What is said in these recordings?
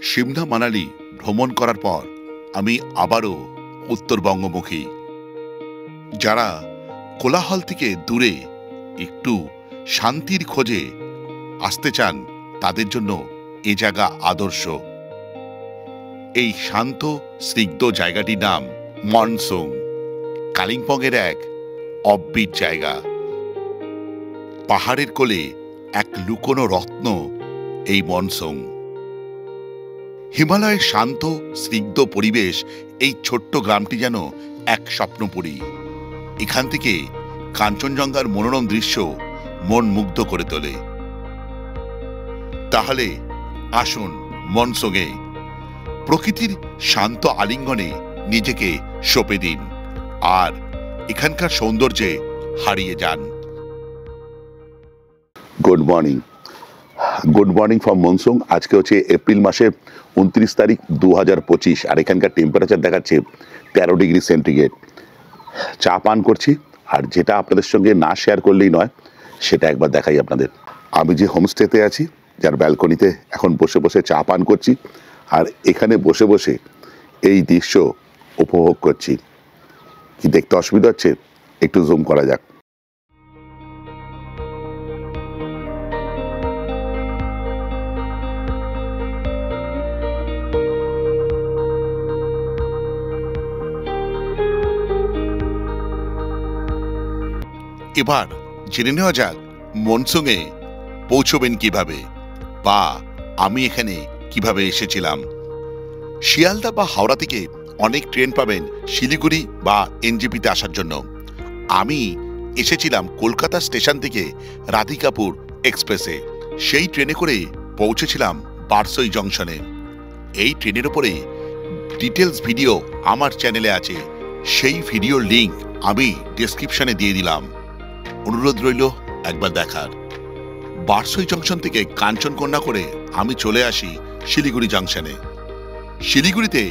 সিমলা মানালি ভ্রমণ করার পর আমি আবারও উত্তরবঙ্গমুখী। যারা কোলাহল থেকে দূরে একটু শান্তির খোঁজে আসতে চান তাদের জন্য এ জায়গা আদর্শ। এই শান্ত স্নিগ্ধ জায়গাটির নাম মনসুং, কালিম্পংয়ের এক অব্বিট জায়গা। পাহাড়ের কোলে এক লুকোনো রত্ন এই মনসুং। হিমালয়ের শান্ত স্নিগ্ধ পরিবেশ এই ছোট্ট গ্রামটি যেন এক স্বপ্নপুরী। এখান থেকে কাঞ্চনজঙ্ঘার মনোরম দৃশ্য মন মুগ্ধ করে তোলে। তাহলে আসুন মনসুংয়ে প্রকৃতির শান্ত আলিঙ্গনে নিজেকে সঁপে দিন আর এখানকার সৌন্দর্যে হারিয়ে যান। Good morning from Mongsong. আজকে হচ্ছে এপ্রিল মাসের 29 তারিখ 2025 আর এখানকার টেম্পারেচার দেখাচ্ছে 13 ডিগ্রি সেন্টিগ্রেড। চা পান করছি আর যেটা আপনাদের সঙ্গে না শেয়ার করলেই নয় সেটা একবার দেখাই আপনাদের। আমি যে হোমস্টেতে আছি, যার ব্যালকনিতে এখন বসে বসে চা পান করছি আর এখানে বসে বসে এই দৃশ্য উপভোগ করছি। কি দেখতে অসুবিধা হচ্ছে? একটু জুম করা যাক। এবার জেনে নেওয়া যাক মনসুংয়ে পৌঁছবেন কিভাবে, বা আমি এখানে কিভাবে এসেছিলাম। শিয়ালদা বা হাওড়া থেকে অনেক ট্রেন পাবেন শিলিগুড়ি বা এনজেপিতে আসার জন্য। আমি এসেছিলাম কলকাতা স্টেশন থেকে রাধিকাপুর এক্সপ্রেসে। সেই ট্রেনে করে পৌঁছেছিলাম বারসই জংশনে। এই ট্রেনের ওপরে ডিটেলস ভিডিও আমার চ্যানেলে আছে, সেই ভিডিওর লিঙ্ক আমি ডেসক্রিপশনে দিয়ে দিলাম। অনুরোধ রইল একবার দেখার। বারসই জংশন থেকে কাঞ্চনকন্যা করে আমি চলে আসি শিলিগুড়ি জংশনে। শিলিগুড়িতে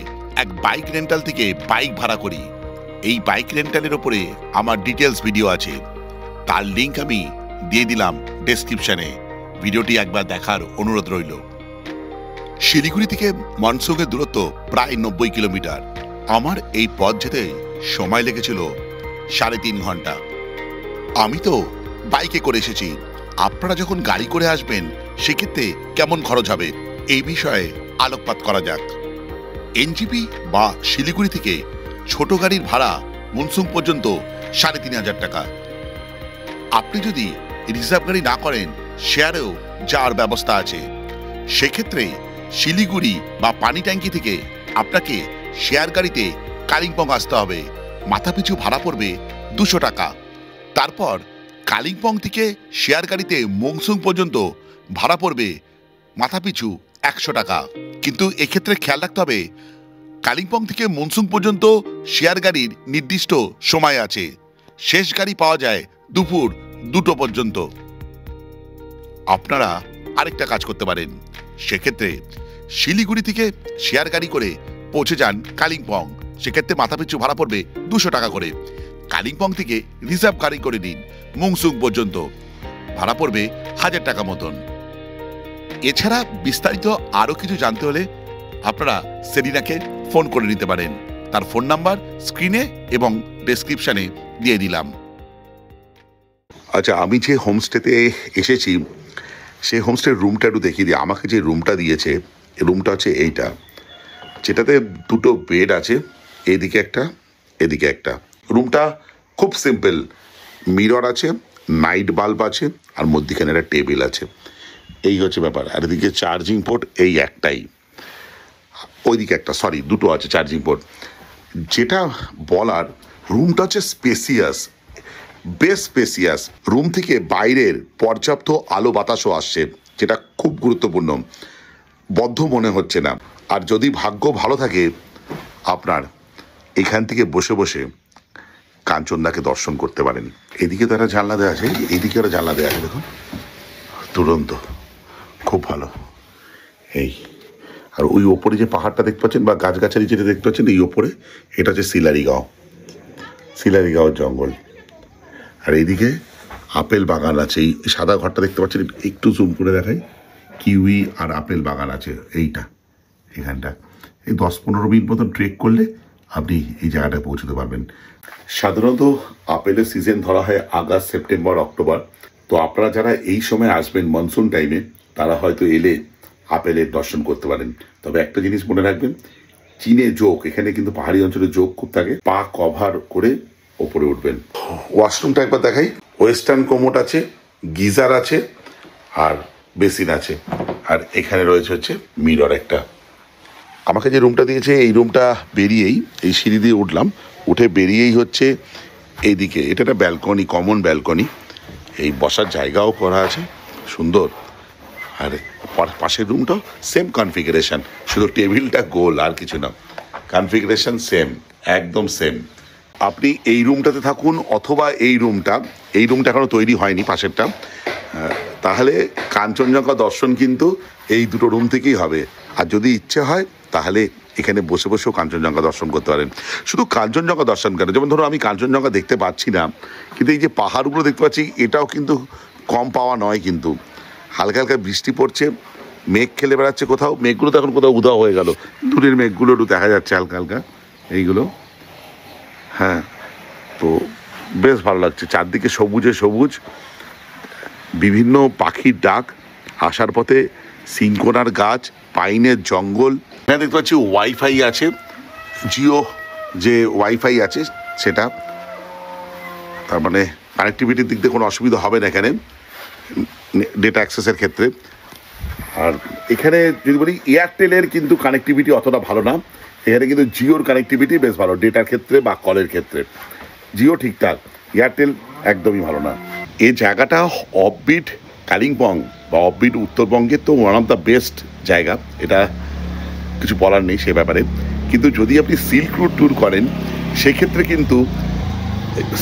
এক বাইক রেন্টাল থেকে বাইক ভাড়া করি। এই বাইক রেন্টালের ওপরে আমার ডিটেলস ভিডিও আছে, তার লিঙ্ক আমি দিয়ে দিলাম ডেসক্রিপশনে। ভিডিওটি একবার দেখার অনুরোধ রইল। শিলিগুড়ি থেকে মনসুংয়ের দূরত্ব প্রায় 90 কিলোমিটার। আমার এই পথ যেতে সময় লেগেছিল 3.5 ঘন্টা। আমি তো বাইকে করে এসেছি, আপনারা যখন গাড়ি করে আসবেন সেক্ষেত্রে কেমন খরচ হবে এই বিষয়ে আলোকপাত করা যাক। এনজিপি বা শিলিগুড়ি থেকে ছোট গাড়ির ভাড়া মনসুং পর্যন্ত 3,500 টাকা। আপনি যদি রিজার্ভ গাড়ি না করেন শেয়ারেও যাওয়ার ব্যবস্থা আছে। সেক্ষেত্রে শিলিগুড়ি বা পানি ট্যাঙ্কি থেকে আপনাকে শেয়ার গাড়িতে কালিম্পং আসতে হবে। মাথাপিছু ভাড়া পড়বে 200 টাকা। তারপর কালিম্পং থেকে শেয়ার গাড়িতে মনসুং পর্যন্ত ভাড়া পড়বে মাথাপিছু 100 টাকা। কিন্তু এক্ষেত্রে খেয়াল রাখতে হবে কালিম্পং থেকে মনসুং পর্যন্ত শেয়ার গাড়ির নির্দিষ্ট সময় আছে। শেষ গাড়ি পাওয়া যায় দুপুর 2টো পর্যন্ত। আপনারা আরেকটা কাজ করতে পারেন, সেক্ষেত্রে শিলিগুড়ি থেকে শেয়ার গাড়ি করে পৌঁছে যান কালিম্পং। সেক্ষেত্রে মাথাপিছু ভাড়া পড়বে 200 টাকা করে। কালিম্পং থেকে রিজার্ভ গাড়ি করে নিন মনসুং পর্যন্ত, ভাড়া পড়বে 1000 টাকা মতন। এছাড়া বিস্তারিত আরো কিছু জানতে হলে আপনারা সেলিনাকে ফোন করে নিতে পারেন। তার ফোন নাম্বার স্ক্রিনে এবং ডেসক্রিপশনে দিয়ে দিলাম। আচ্ছা, আমি যে হোমস্টেতে এসেছি সেই হোমস্টের রুমটা একটু দেখিয়ে দিই। আমাকে যে রুমটা দিয়েছে, রুমটা হচ্ছে এইটা, যেটাতে 2টো বেড আছে, এদিকে একটা এদিকে একটা। রুমটা খুব সিম্পল, মিরর আছে, নাইট বাল্ব আছে আর মধ্যিখানে একটা টেবিল আছে। এই হচ্ছে ব্যাপার। আর এদিকে চার্জিং পোর্ট এই একটাই, ওইদিকে একটা, সরি 2টো আছে চার্জিং পোর্ট। যেটা বলার, রুমটা হচ্ছে স্পেসিয়াস, বেশ স্পেসিয়াস। রুম থেকে বাইরের পর্যাপ্ত আলো বাতাসও আসছে, যেটা খুব গুরুত্বপূর্ণ। বদ্ধ মনে হচ্ছে না। আর যদি ভাগ্য ভালো থাকে আপনার এখান থেকে বসে বসে কাঞ্চনদাকে দর্শন করতে পারেন। এদিকে তারা জানলা দেওয়া আছে, এদিকে ওরা জানলা দেওয়া আছে, দেখুন দুরন্ত, খুব ভালো। এই আর ওই ওপরে যে পাহাড়টা দেখতে পাচ্ছেন বা গাছগাছালি যেটা দেখতে পাচ্ছেন, এই ওপরে এটা হচ্ছে শিলারিগাঁও জঙ্গল। আর এইদিকে আপেল বাগান আছে। এই সাদা ঘরটা দেখতে পাচ্ছেন, একটু জুম করে দেখাই, কিউই আর আপেল বাগান আছে। এইটা এখানটা এই 10-15 মিনিট মতন ট্রেক করলে আপনি এই জায়গাটায় পৌঁছতে পারবেন। সাধারণত আপেলের সিজন ধরা হয় আগস্ট, সেপ্টেম্বর, অক্টোবর। তো আপনারা যারা এই সময় আসবেন মনসুন টাইমে, তারা হয়তো এলে আপেলের দর্শন করতে পারেন। তবে একটা জিনিস মনে রাখবেন, চীনে যোগ, এখানে কিন্তু পাহাড়ি অঞ্চলে যোগ খুব থাকে, পা কভার করে ওপরে উঠবেন। ওয়াশরুমটা একবার দেখাই। ওয়েস্টার্ন কোমোড আছে, গিজার আছে, আর বেসিন আছে, আর এখানে রয়েছে হচ্ছে মিরর একটা। আমাকে যে রুমটা দিয়েছে এই রুমটা বেরিয়েই এই সিঁড়ি দিয়ে উঠলাম, উঠে বেরিয়েই হচ্ছে এইদিকে, এটা একটা ব্যালকনি, কমন ব্যালকনি। এই বসার জায়গাও করা আছে সুন্দর। আর পাশের রুমটাও সেম কনফিগারেশন, শুধু টেবিলটা গোল, আর কিছু না। কনফিগারেশন সেম, একদম সেম। আপনি এই রুমটাতে থাকুন অথবা এই রুমটা এখনো তৈরি হয়নি পাশেরটা, তাহলে কাঞ্চনজঙ্ঘা দর্শন কিন্তু এই দুটো রুম থেকেই হবে। আর যদি ইচ্ছে হয় তাহলে এখানে বসে বসেও কাঞ্চনজঙ্ঘা দর্শন করতে পারেন। শুধু কাঞ্চনজঙ্ঘা দর্শন করেন, যেমন ধরো আমি কাঞ্চনজঙ্ঘা দেখতে পাচ্ছি না, কিন্তু এই যে পাহাড়গুলো দেখতে পাচ্ছি এটাও কিন্তু কম পাওয়া নয়। কিন্তু হালকা হালকা বৃষ্টি পড়ছে, মেঘ খেলে বেড়াচ্ছে কোথাও, মেঘগুলো তো এখন কোথাও উধাও হয়ে গেল, দূরের মেঘগুলো একটু দেখা যাচ্ছে হালকা হালকা এইগুলো। হ্যাঁ, তো বেশ ভালো লাগছে, চারদিকে সবুজে সবুজ, বিভিন্ন পাখির ডাক, আসার পথে সিনকোনার গাছ, পাইনের জঙ্গল। এখানে দেখতে পাচ্ছি ওয়াইফাই আছে, জিও যে ওয়াইফাই আছে সেটা, তার মানে কানেক্টিভিটির দিক দিয়ে কোনো অসুবিধা হবে না এখানে ডেটা অ্যাক্সেসের ক্ষেত্রে। আর এখানে যদি বলি এয়ারটেলের কিন্তু কানেক্টিভিটি অতটা ভালো না, এখানে কিন্তু জিওর কানেক্টিভিটি বেশ ভালো ডেটার ক্ষেত্রে বা কলের ক্ষেত্রে। জিও ঠিকঠাক, এয়ারটেল একদমই ভালো না। এই জায়গাটা অফবিট কালিম্পং বা অফবিট উত্তরবঙ্গের তো ওয়ান অফ দ্য বেস্ট জায়গা, এটা কিছু বলার নেই সে ব্যাপারে। কিন্তু যদি আপনি সিল্ক রুট ট্যুর করেন সেক্ষেত্রে কিন্তু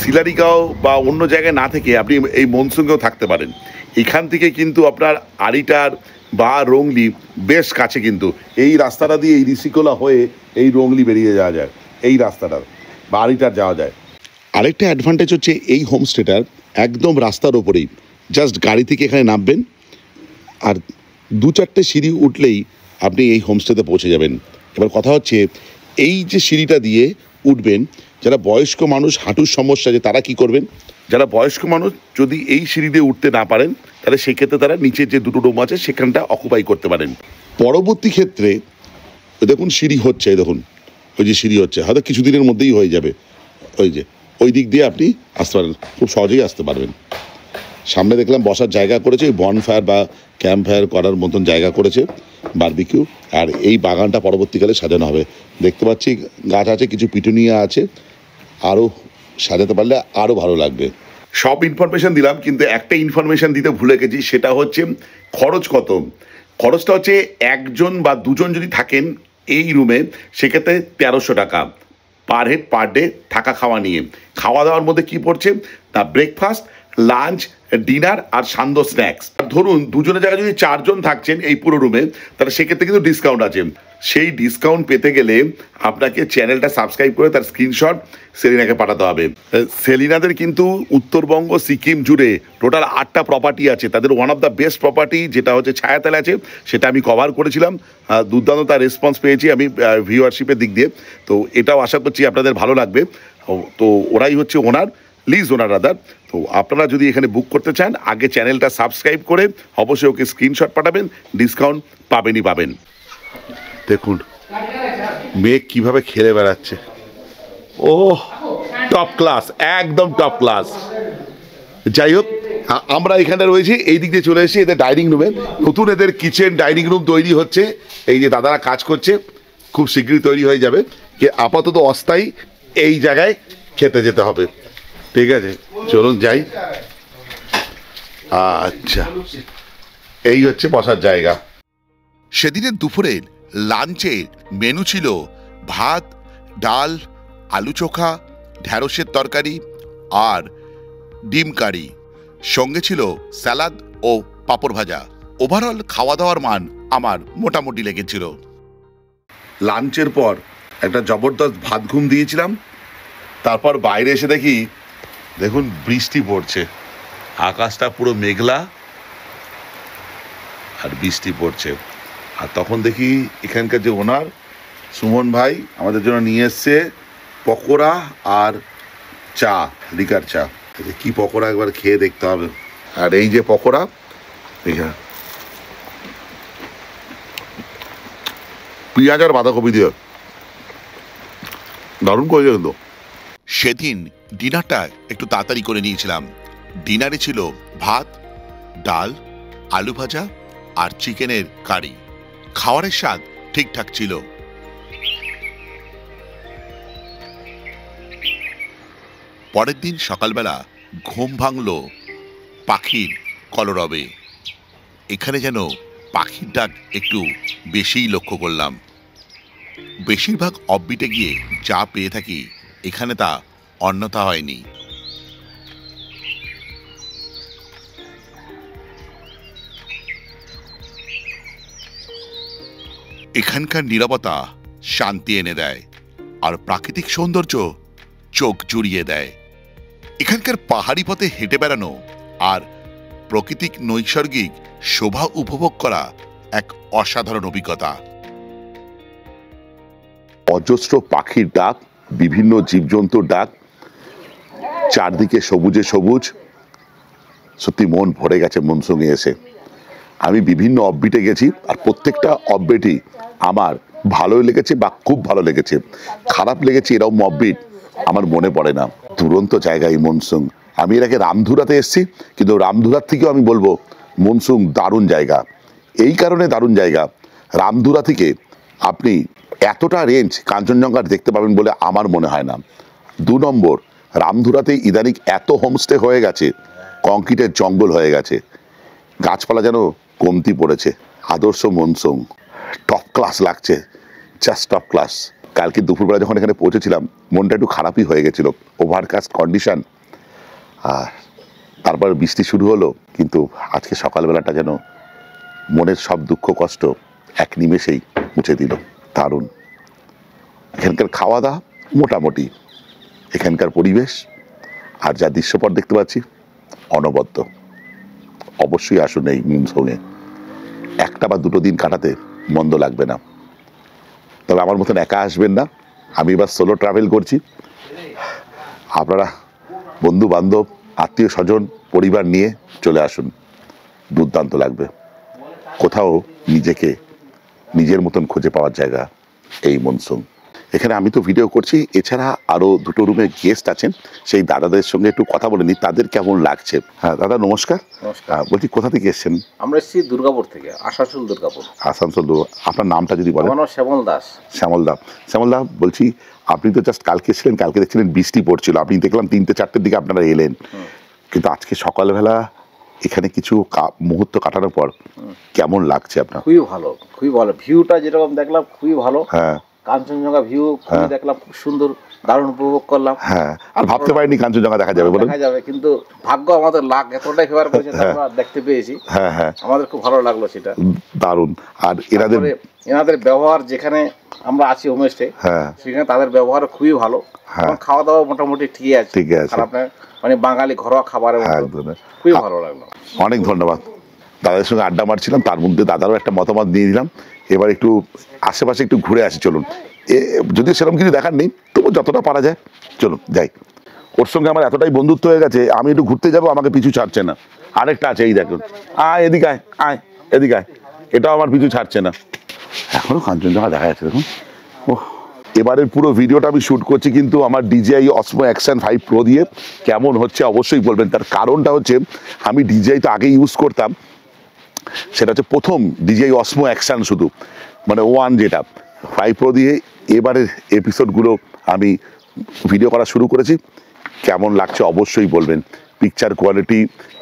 শিলারিগাঁও বা অন্য জায়গায় না থেকে আপনি এই মনসুনকেও থাকতে পারেন। এখান থেকে কিন্তু আপনার আরিটার বা রংলি বেশ কাছে, কিন্তু এই রাস্তাটা দিয়ে এই ঋষিকোলা হয়ে এই রংলি বেরিয়ে যাওয়া যায়, এই রাস্তাটা বা আরিটার যাওয়া যায়। আরেকটা অ্যাডভান্টেজ হচ্ছে এই হোমস্টেটার একদম রাস্তার ওপরেই, জাস্ট গাড়ি থেকে এখানে নামবেন আর 2-4টে সিঁড়ি উঠলেই আপনি এই হোমস্টেতে পৌঁছে যাবেন। এবার কথা হচ্ছে এই যে সিঁড়িটা দিয়ে উঠবেন, যারা বয়স্ক মানুষ, হাঁটুর সমস্যা যে তারা কি করবেন, যারা বয়স্ক মানুষ যদি এই সিঁড়ি দিয়ে উঠতে না পারেন তাহলে সেক্ষেত্রে তারা নিচে যে দুটো রুম আছে সেখানটা অকুপাই করতে পারেন। পরবর্তী ক্ষেত্রে দেখুন সিঁড়ি হচ্ছে, দেখুন ওই যে সিঁড়ি হচ্ছে, হয়তো কিছুদিনের মধ্যেই হয়ে যাবে। ওই যে ওই দিক দিয়ে আপনি আসতে পারেন, খুব সহজেই আসতে পারবেন। সামনে দেখলাম বসার জায়গা করেছে, বনফায়ার বা ক্যাম্প ফায়ার করার মতন জায়গা করেছে, বারবিকিউ। আর এই বাগানটা পরবর্তীকালে সাজানো হবে, দেখতে পাচ্ছি গাছ আছে, কিছু পিটুনিয়া আছে, আরও সাজাতে পারলে আরও ভালো লাগবে। সব ইনফরমেশন দিলাম, কিন্তু একটা ইনফরমেশন দিতে ভুলে গেছি, সেটা হচ্ছে খরচ কত। খরচটা হচ্ছে একজন বা দুজন যদি থাকেন এই রুমে সেক্ষেত্রে 1300 টাকা পার হেড পার ডে, থাকা খাওয়া নিয়ে। খাওয়া দাওয়ার মধ্যে কি পড়ছে, তা ব্রেকফাস্ট, লাঞ্চ, ডিনার আর সান্ধ্য স্ন্যাক্স। ধরুন দুজনের জায়গায় যদি 4 জন থাকছেন এই পুরো রুমে, তাহলে সেক্ষেত্রে কিন্তু ডিসকাউন্ট আছে। সেই ডিসকাউন্ট পেতে গেলে আপনাকে চ্যানেলটা সাবস্ক্রাইব করে তার স্ক্রিনশট সেলিনাকে পাঠাতে হবে। সেলিনাদের কিন্তু উত্তরবঙ্গ, সিকিম জুড়ে টোটাল 8টা প্রপার্টি আছে। তাদের one of the best property যেটা হচ্ছে ছায়াতলে আছে, সেটা আমি কভার করেছিলাম, দুর্দান্ত তার রেসপন্স পেয়েছি আমি ভিউয়ারশিপের দিক দিয়ে। তো এটাও আশা করছি আপনাদের ভালো লাগবে। তো ওরাই হচ্ছে ওনার, লিজ ওনার রাদার। তো আপনারা যদি এখানে বুক করতে চান আগে চ্যানেলটা সাবস্ক্রাইব করে অবশ্যই ওকে স্ক্রিনশট পাঠাবেন, ডিসকাউন্ট পাবেনই পাবেন। দেখুন মেঘ কিভাবে খেলে বেড়াচ্ছে, ও টপ ক্লাস, একদম টপ ক্লাস। যাই হোক, আমরা এখানে রয়েছি, এই দিক দিয়ে চলে এসেছি এদের ডাইনিং রুমে। নতুন এদের কিচেন ডাইনিং রুম তৈরি হচ্ছে, এই যে দাদারা কাজ করছে, খুব শীঘ্রই তৈরি হয়ে যাবে। আপাতত অস্থায়ী এই জায়গায় খেতে যেতে হবে, ঠিক আছে চলুন যাই। আচ্ছা, এই হচ্ছে বসার জায়গা। সেদিনের দুপুরের লাঞ্চের মেনু ছিল ভাত, ডাল, আলু চোখা, ঢ্যাঁড়সের তরকারি আর ডিম কারি, সঙ্গে ছিল স্যালাদ ও পাঁপড় ভাজা। ওভারঅল খাওয়া দাওয়ার মান আমার মোটামুটি লেগেছিল। লাঞ্চের পর একটা জবরদস্ত ভাত ঘুম দিয়েছিলাম, তারপর বাইরে এসে দেখি, দেখুন বৃষ্টি পড়ছে, আকাশটা পুরো মেঘলা আর বৃষ্টি পড়ছে। আর তখন দেখি এখানকার যে ওনার সুমন ভাই আমাদের জন্য নিয়ে এসছে পকোড়া আর চা, লিকার চা। কি পকোড়া একবার খেয়ে দেখতে হবে। আর এই যে পকোড়া, পেঁয়াজ আর বাঁধাকপি দিয়ে দারুণ করেছে কিন্তু। সেদিন ডিনারটা একটু তাড়াতাড়ি করে নিয়েছিলাম। ডিনারে ছিল ভাত, ডাল, আলু ভাজা আর চিকেনের কারি। খাওয়ারের স্বাদ ঠিকঠাক ছিল। পরের দিন সকালবেলা ঘুম ভাঙল পাখির কলরবে। এখানে যেন পাখির ডাক একটু বেশিই লক্ষ্য করলাম। বেশিরভাগ অফবিটে গিয়ে যা পেয়ে থাকি এখানে তা অন্যথা হয়নি। এখানকার নীরবতা শান্তি এনে দেয় আর প্রাকৃতিক সৌন্দর্য চোখ জুড়িয়ে দেয়। এখানকার পাহাড়ি পথে হেঁটে বেড়ানো আর প্রাকৃতিক নৈসর্গিক শোভা উপভোগ করা এক অসাধারণ অভিজ্ঞতা। অজস্র পাখির ডাক, বিভিন্ন জীবজন্তুর ডাক, চারদিকে সবুজে সবুজ। সত্যি মন ভরে গেছে মনসুনে এসে। আমি বিভিন্ন অফবিটে গেছি আর প্রত্যেকটা অফবিটই আমার ভালোই লেগেছে বা খুব ভালো লেগেছে। খারাপ লেগেছে এরকম অফবিট আমার মনে পড়ে না। দুরন্ত জায়গা এই মনসুন। আমি এর আগে রামধুরাতে এসেছি, কিন্তু রামধুরার থেকেও আমি বলবো মনসুন দারুণ জায়গা। এই কারণে দারুণ জায়গা, রামধুরা থেকে আপনি এতটা রেঞ্জ কাঞ্চনজঙ্ঘার দেখতে পাবেন বলে আমার মনে হয় না। 2 নম্বর, রামধুরাতে ইদানিং এত হোমস্টে হয়ে গেছে, কংক্রিটের জঙ্গল হয়ে গেছে, গাছপালা যেন কমতি পড়েছে। আদর্শ মনসুন, টপ ক্লাস লাগছে, জাস্ট টপ ক্লাস। কালকে দুপুরবেলা যখন এখানে পৌঁছেছিলাম মনটা একটু খারাপই হয়ে গেছিল, ওভারকাস্ট কন্ডিশন, আর তারপর বৃষ্টি শুরু হলো। কিন্তু আজকে সকালবেলাটা যেন মনের সব দুঃখ কষ্ট এক নিমেষেই মুছে দিল। দারুণ। এখানকার খাওয়া দাওয়া মোটামুটি, এখানকার পরিবেশ আর যা দৃশ্যপট দেখতে পাচ্ছি অনবদ্য। অবশ্যই আসুন এই মনসুনে, একটা বা 2 দিন কাটাতে মন্দ লাগবে না। তবে আমার মতন একা আসবেন না, আমি এবার সোলো ট্রাভেল করছি। আপনারা বন্ধু বান্ধব, আত্মীয় স্বজন, পরিবার নিয়ে চলে আসুন, দুর্দান্ত লাগবে। কোথাও নিজেকে নিজের মতন খুঁজে পাওয়ার জায়গা এই মনসুন। এখানে আমি তো ভিডিও করছি, এছাড়া আরও 2টো রুমে গেস্ট আছেন, সেই দাদাদের সঙ্গে একটু কথা বলে নিই তাদের কেমন লাগছে। হ্যাঁ দাদা নমস্কার। নমস্কার। বলছি কোথা থেকে এসছেন? আমরা এসেছি দুর্গাপুর থেকে, আসানসোল দুর্গাপুর। আসানসোল। আপনার নামটা যদি বলেন। আমার নাম শ্যামল দাস। শ্যামলদা বলছি, আপনি তো জাস্ট কালকে এসেছিলেন, কালকে দেখছিলেন বৃষ্টি পড়ছিল, আপনি দেখলাম 3টে-4টের দিকে আপনারা এলেন, কিন্তু আজকে সকালবেলা এখানে কিছু মুহূর্ত কাটানোর পর কেমন লাগছে আপনার? খুবই ভালো, খুবই ভালো। ভিউটা যেরকম দেখলাম খুবই ভালো। হ্যাঁ, কাঞ্চনজঙ্ঘা ভিউ খুবই দেখলাম, খুব সুন্দর, দারুণ উপভোগ করলাম। হ্যাঁ, আর ভাবতে পারিনি কাঞ্চনজঙ্ঘা দেখা যাবে বলুন। দেখা যাবে, কিন্তু ভাগ্য আমাদের লাক এতটাই ফেভার করেছে, আমরা দেখতে পেয়েছি। হ্যাঁ হ্যাঁ, আমাদের খুব ভালো লাগলো সেটা। দারুণ। আর এনাদের ব্যবহার, যেখানে আমরা আছি হোমস্টে, হ্যাঁ, সেখানে তাদের ব্যবহার খুবই ভালো। খাওয়া দাওয়া মোটামুটি ঠিকই আছে, খারাপ না, মানে বাঙালি ঘরোয়া খাবারের খুবই ভালো লাগলো। অনেক ধন্যবাদ। দাদাদের সঙ্গে আড্ডা মারছিলাম, তার মধ্যে দাদারও একটা মতামত দিয়ে দিলাম। এবার একটু আশেপাশে একটু ঘুরে আসি চলুন। যদিও সেরকম কিছু দেখার নেই, তবু যতটা পারা যায় চলুন যাই। ওর সঙ্গে আমার এতটাই বন্ধুত্ব হয়ে গেছে, আমি একটু ঘুরতে যাবো, আমাকে পিছু ছাড়ছে না। আরেকটা আছে, এই দেখুন, আয় এদিকে আয়, আয় এদিকে আয়, এটাও আমার পিছু ছাড়ছে না। এখনো কাঞ্চনজঙ্ঘা দেখা যাচ্ছে দেখুন। ওহ, এবারের পুরো ভিডিওটা আমি শ্যুট করছি কিন্তু আমার DJI Osmo Action 5 Pro দিয়ে। কেমন হচ্ছে অবশ্যই বলবেন। তার কারণটা হচ্ছে, আমি DJI তো আগে ইউজ করতাম, সেটা হচ্ছে প্রথম DJI Osmo Action, শুধু মানে 1 যেটা 5 Pro দিয়ে এবারের এপিসোডগুলো আমি ভিডিও করা শুরু করেছি। কেমন লাগছে অবশ্যই বলবেন। পিকচার কোয়ালিটি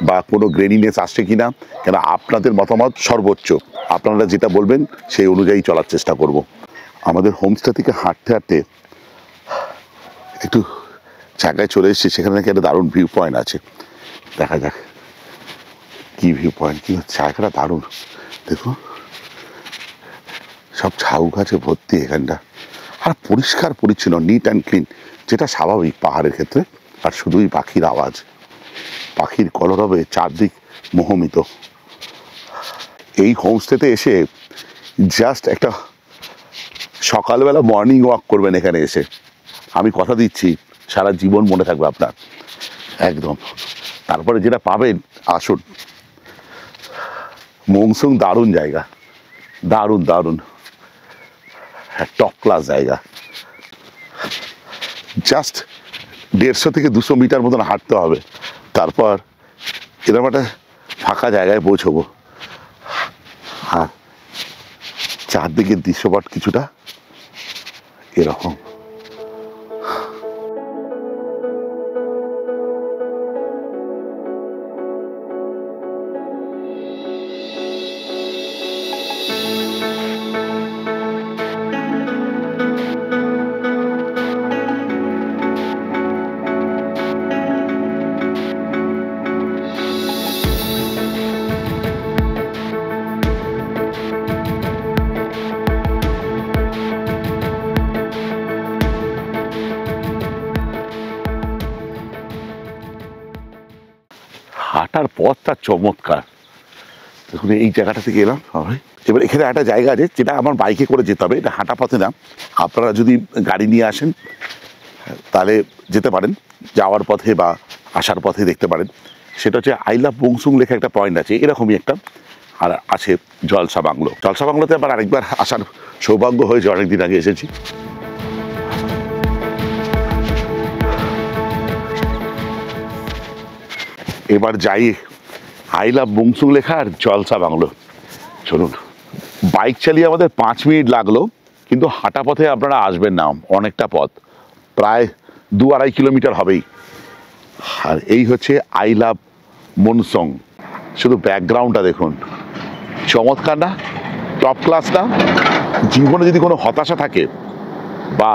বা কোনো গ্রেনিনেস আসছে কিনা, কেন আপনাদের মতামত সর্বোচ্চ। আপনারা যেটা বলবেন সেই অনুযায়ী চলার চেষ্টা করব। আমাদের হোমস্টে থেকে হাঁটতে হাঁটতে একটু জায়গায় চলে এসেছি, সেখানে নাকি একটা দারুণ ভিউ পয়েন্ট আছে। দেখা যাক কি ভিউ পয়েন্ট, কি জায়গাটা দারুণ। দেখুন সব ঝাউ গাছে ভর্তি এখানটা, আর পরিষ্কার পরিচ্ছন্ন, নিট অ্যান্ড ক্লিন, যেটা স্বাভাবিক পাহাড়ের ক্ষেত্রে। আর শুধুই পাখির আওয়াজ, পাখির কলরবে চারদিক মোহমিত। এই হোমস্টেতে এসে জাস্ট একটা সকালবেলা মর্নিং ওয়াক করবেন এখানে এসে, আমি কথা দিচ্ছি সারা জীবন মনে থাকবে আপনার একদম। তারপরে যেটা পাবেন, আসুন মংসুং দারুণ জায়গা, দারুণ দারুণ, টপ ক্লাস জায়গা। জাস্ট 150 থেকে 200 মিটার মতন হাঁটতে হবে, তারপর এরকম একটা ফাঁকা জায়গায় পৌঁছবো। আর চারদিকের দৃশ্যপট কিছুটা এরকম। হাঁটার পথটা চমৎকার। দেখুন এই জায়গাটা থেকে এলাম সবাই। এবার এখানে একটা জায়গা আছে যেটা আমার বাইকে করে যেতে হবে, এটা হাঁটা পথে না। আপনারা যদি গাড়ি নিয়ে আসেন তাহলে যেতে পারেন, যাওয়ার পথে বা আসার পথে দেখতে পারেন। সেটা হচ্ছে আই লাভ মংসুং লেখা একটা পয়েন্ট আছে, এরকমই একটা। আর আছে জলসা বাংলো। জলসা বাংলোতে আবার আরেকবার আসার সৌভাগ্য হয়েছে, অনেকদিন আগে এসেছি। এবার যাই আই লাভ মংসুং লেখা আর জলসা বাংলো। চলুন, বাইক চালিয়ে আমাদের 5 মিনিট লাগলো, কিন্তু হাঁটা পথে আপনারা আসবেন না, অনেকটা পথ, প্রায় 2-2.5 কিলোমিটার হবেই। আর এই হচ্ছে আই লাভ মনসং। শুধু ব্যাকগ্রাউন্ডটা দেখুন, চমৎকার না? টপ ক্লাস না? জীবনে যদি কোনো হতাশা থাকে বা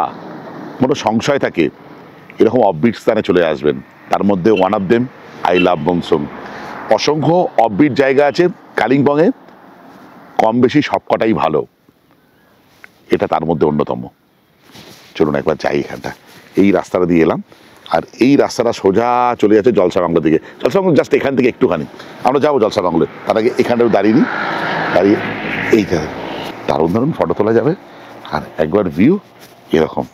কোনো সংশয় থাকে, এরকম অফবিট স্থানে চলে আসবেন। তার মধ্যে one of them I love Mongsong. অসংখ্য অফবিট জায়গা আছে কালিম্পংয়ে, কম বেশি সবকটাই ভালো, এটা তার মধ্যে অন্যতম। চলুন একবার যাই এখানটা। এই রাস্তাটা দিয়ে এলাম, আর এই রাস্তাটা সোজা চলে যাচ্ছে জলসা বাংলোর দিকে। জলসা বাংলো জাস্ট এখান থেকে একটুখানি, আমরা যাবো জলসা বাংলোয়। তার আগে এখানটাও দাঁড়িয়ে নিই, দাঁড়িয়ে এইটা দারুণ দারুণ ফটো তোলা যাবে। আর একবার ভিউ এরকম।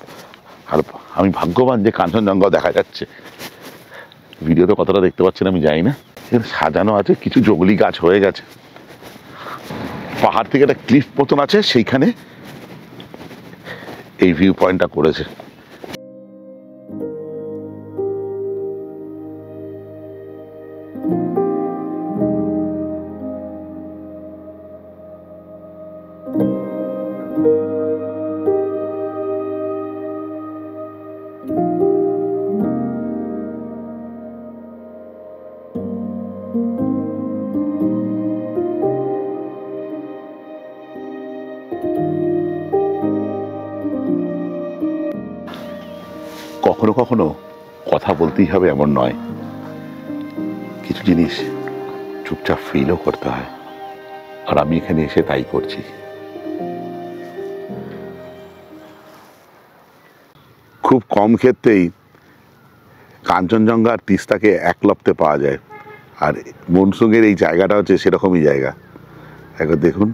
আর আমি ভাগ্যবান যে কাঞ্চনজঙ্ঘা দেখা যাচ্ছে। ভিডিওতে কতটা দেখতে পাচ্ছেন আমি জানি না। এখানে সাজানো আছে, কিছু জঙ্গলি গাছ হয়ে গেছে। পাহাড় থেকে একটা ক্লিফ মতন আছে, সেইখানে এই ভিউ পয়েন্টটা করেছে। কখনো কখনো কথা বলতেই হবে এমন নয়, কিছু জিনিস চুপচাপ ফিলও করতে হয়। আর আমি এখানে এসে তাই করছি। খুব কম ক্ষেত্রেই কাঞ্চনজঙ্ঘা আর তিস্তাকে এক লপ্তে পাওয়া যায়, আর মনসুংয়ের এই জায়গাটা হচ্ছে সেরকমই জায়গা। একবার দেখুন,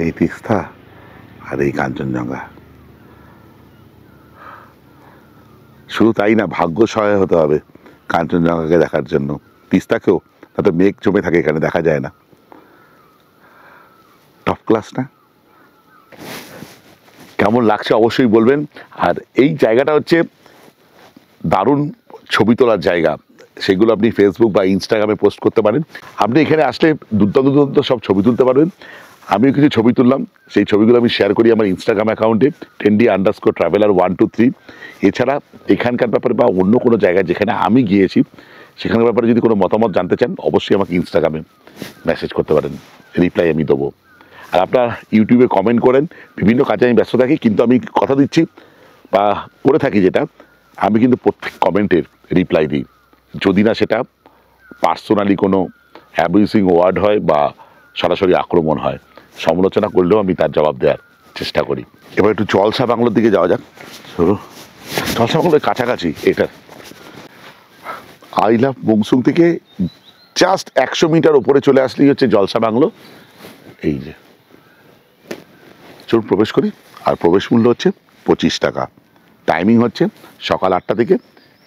এই তিস্তা আর এই কাঞ্চনজঙ্ঘা। শুধু তাই না, ভাগ্য সহায় হতে হবে কাঞ্চনজঙ্ঘাকে দেখার জন্য। তিস্তাকেও, তাতে মেঘ জমে থাকে, এখানে দেখা যায় না। টপ ক্লাস না? কেমন লাগছে অবশ্যই বলবেন। আর এই জায়গাটা হচ্ছে দারুণ ছবি তোলার জায়গা, সেগুলো আপনি ফেসবুক বা ইনস্টাগ্রামে পোস্ট করতে পারেন। আপনি এখানে আসলে দুর্দান্ত দুর্দান্ত সব ছবি তুলতে পারবেন। আমিও কিছু ছবি তুললাম, সেই ছবিগুলো আমি শেয়ার করি আমার ইনস্টাগ্রাম অ্যাকাউন্টে tendi_traveler123। এছাড়া এখানকার ব্যাপারে বা অন্য কোনো জায়গায় যেখানে আমি গিয়েছি সেখানের ব্যাপারে যদি কোনো মতামত জানতে চান, অবশ্যই আমাকে ইনস্টাগ্রামে মেসেজ করতে পারেন, রিপ্লাই আমি দেবো। আর আপনার ইউটিউবে কমেন্ট করেন। বিভিন্ন কাজে আমি ব্যস্ত থাকি, কিন্তু আমি কথা দিচ্ছি বা করে থাকি যেটা, আমি কিন্তু প্রত্যেক কমেন্টের রিপ্লাই দিই, যদি না সেটা পার্সোনালি কোনো অ্যাবিউজিং ওয়ার্ড হয় বা সরাসরি আক্রমণ হয়। সমালোচনা করলেও আমি তার জবাব দেওয়ার চেষ্টা করি। এবার একটু জলসা বাংলোর দিকে যাওয়া যাক। জলসা বাংলোর কাছাকাছি এটা। আই লাভ মংসুং থেকে জাস্ট 100 মিটার উপরে চলে আসলেই হচ্ছে জলসা বাংলো। এই যে চলুন প্রবেশ করি। আর প্রবেশ মূল্য হচ্ছে 25 টাকা। টাইমিং হচ্ছে সকাল 8টা থেকে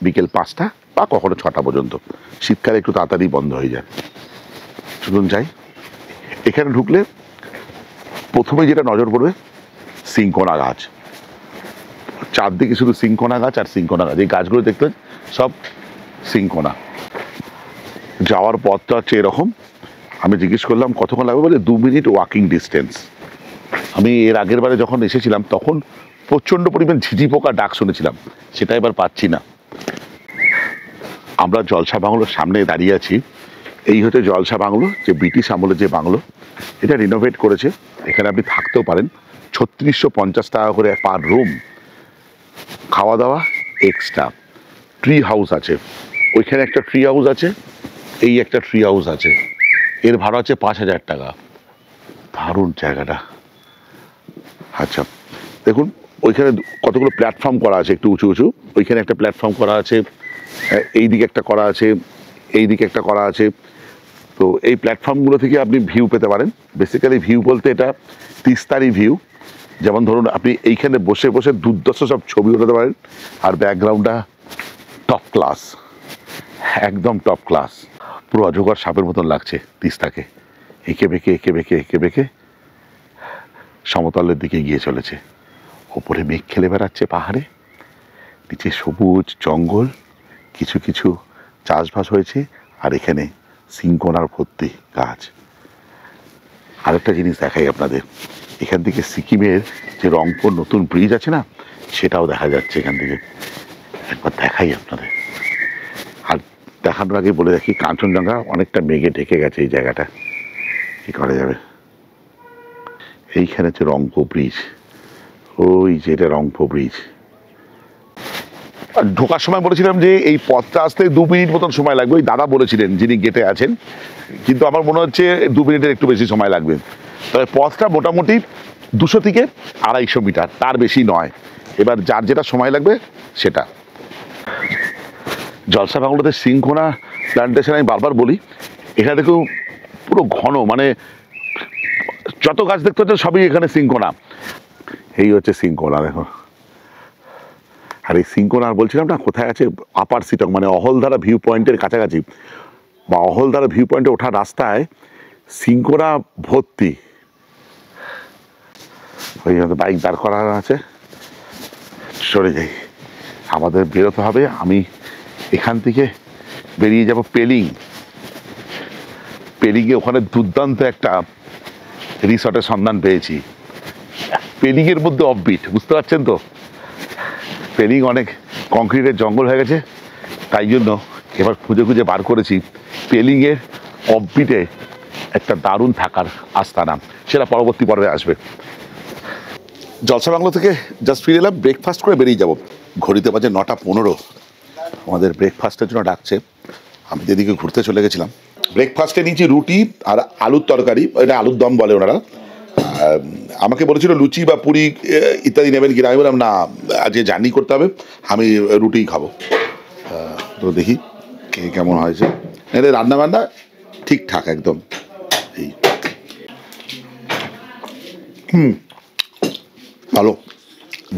বিকেল 5টা বা কখনো 6টা পর্যন্ত। শীতকালে একটু তাড়াতাড়ি বন্ধ হয়ে যায়। চলুন যাই। এখানে ঢুকলে প্রথমে যেটা নজর পড়বে সিংকোনা গাছ। চারদিকে শুধু সিংকোনা গাছ আর সিংকোনা গাছ। এই গাছগুলো দেখতে সব সিংকোনা। যাওয়ার পথটা হচ্ছে এরকম। আমি জিজ্ঞেস করলাম কতক্ষণ লাগবে, বলে 2 মিনিট ওয়াকিং ডিস্টেন্স। আমি এর আগের বারে যখন এসেছিলাম তখন প্রচণ্ড পরিমাণ ঝিঝি পোকা ডাক শুনেছিলাম, সেটা এবার পাচ্ছি না। আমরা জলসা বাংলোর সামনে দাঁড়িয়ে আছি। এই হচ্ছে জলসা বাংলো, যে ব্রিটিশ আমলের যে বাংলো। এটা রিনোভেট করেছে, এখানে আপনি থাকতেও পারেন। 3650 টাকা করে পার রুম, খাওয়া দাওয়া এক্সট্রা। ট্রি হাউস আছে, ওইখানে একটা ট্রি হাউস আছে, এই একটা ট্রি হাউস আছে, এর ভাড়া হচ্ছে 5000 টাকা। দারুণ জায়গাটা। আচ্ছা দেখুন, ওইখানে কতগুলো প্ল্যাটফর্ম করা আছে একটু উঁচু উঁচু। ওইখানে একটা প্ল্যাটফর্ম করা আছে, এই দিকে একটা করা আছে, এই দিকে একটা করা আছে। তো এই প্ল্যাটফর্মগুলো থেকে আপনি ভিউ পেতে পারেন। বেসিক্যালি ভিউ বলতে এটা তিস্তারি ভিউ। যেমন ধরুন আপনি এইখানে বসে বসে দুর্দর্শ সব ছবি উঠাতে পারেন। আর ব্যাকগ্রাউন্ডটা টপ ক্লাস, একদম টপ ক্লাস। পুরো অজগর সাপের মতন লাগছে তিস্তাকে। এঁকে বেঁকে এঁকে বেঁকে এঁকে বেঁকে সমতলের দিকে গিয়ে চলেছে। ওপরে মেঘ খেলে বেড়াচ্ছে পাহাড়ে, নিচে সবুজ জঙ্গল, কিছু কিছু চাষবাস হয়েছে। আর এখানে সিংকোনার ভর্তি গাছ। আরেকটা জিনিস দেখাই আপনাদের, এখান থেকে সিকিমের যে রংপুর নতুন ব্রিজ আছে না, সেটাও দেখা যাচ্ছে এখান থেকে। একবার দেখাই আপনাদের। আর দেখানোর আগে বলে রাখি, কাঞ্চনজঙ্ঘা অনেকটা মেঘে ঢেকে গেছে এই জায়গাটা, কি করা যাবে। এইখানে হচ্ছে রংপো ব্রিজ, ওই যে এটা রংপো ব্রিজ। আর ঢোকার সময় বলেছিলাম যে এই পথটা আসতে 2 মিনিট মতন সময় লাগবে, ওই দাদা বলেছিলেন যিনি গেটে আছেন। কিন্তু আমার মনে হচ্ছে 2 মিনিটের একটু বেশি সময় লাগবে। তবে পথটা মোটামুটি 200 থেকে 250 মিটার, তার বেশি নয়। এবার যার যেটা সময় লাগবে সেটা। জলসা বাংলোতে সিংকোনা প্ল্যান্টেশন আমি বারবার বলি, এখানে দেখো পুরো ঘন, মানে যত গাছ দেখতে হচ্ছে সবই এখানে সিংকোনা। এই হচ্ছে সিংকোনা দেখো। আর এই সিংকোনা বলছিলাম না কোথায় আছে, আপার সিটং মানে অহলধারা ভিউ পয়েন্টের কাছাকাছি, বা অহলধারা ভিউ পয়েন্টে ওঠার রাস্তায় সিংকোনা ভর্তি। ওই বাইক দাঁড় করা আছে, সরে যাই। আমাদের বেরোতে হবে। আমি এখান থেকে বেরিয়ে যাব পেলিং। পেলিংয়ে ওখানে দুর্দান্ত একটা রিসর্টের সন্ধান পেয়েছি। পেলিংয়ের মধ্যে অফবিট, বুঝতে পারছেন তো। পেলিং অনেক কংক্রিটের জঙ্গল হয়ে গেছে, তাই জন্য এবার খুঁজে খুঁজে বার করেছি পেলিংয়ের অফবিটে একটা দারুণ থাকার আস্তানা। সেটা পরবর্তী পর্বে আসবে। জলসা বাংলো থেকে জাস্ট ফিরে এলাম, ব্রেকফাস্ট করে বেরিয়ে যাব। ঘড়িতে বাজে 9:15। আমাদের ব্রেকফাস্টের জন্য ডাকছে। আমি যেদিকে ঘুরতে চলে গেছিলাম। ব্রেকফাস্টে নিয়েছি রুটি আর আলুর তরকারি, এটা আলুর দম বলে ওনারা। আমাকে বলেছিল লুচি বা পুরি ইত্যাদি নেবেন কিনা। আমি বললাম না, আজকে জার্নি করতে হবে, আমি রুটিই খাবো। তো দেখি কে কেমন হয়েছে। এদের রান্নাবান্না ঠিকঠাক একদম। এই ভালো।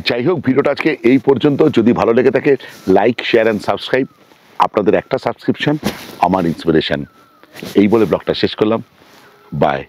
যাই হোক, ভিডিওটা আজকে এই পর্যন্ত। যদি ভালো লেগে থাকে লাইক, শেয়ার অ্যান্ড সাবস্ক্রাইব। আপনাদের একটা সাবস্ক্রিপশন আমার ইন্সপিরেশন। এই বলে ব্লগটা শেষ করলাম। বাই।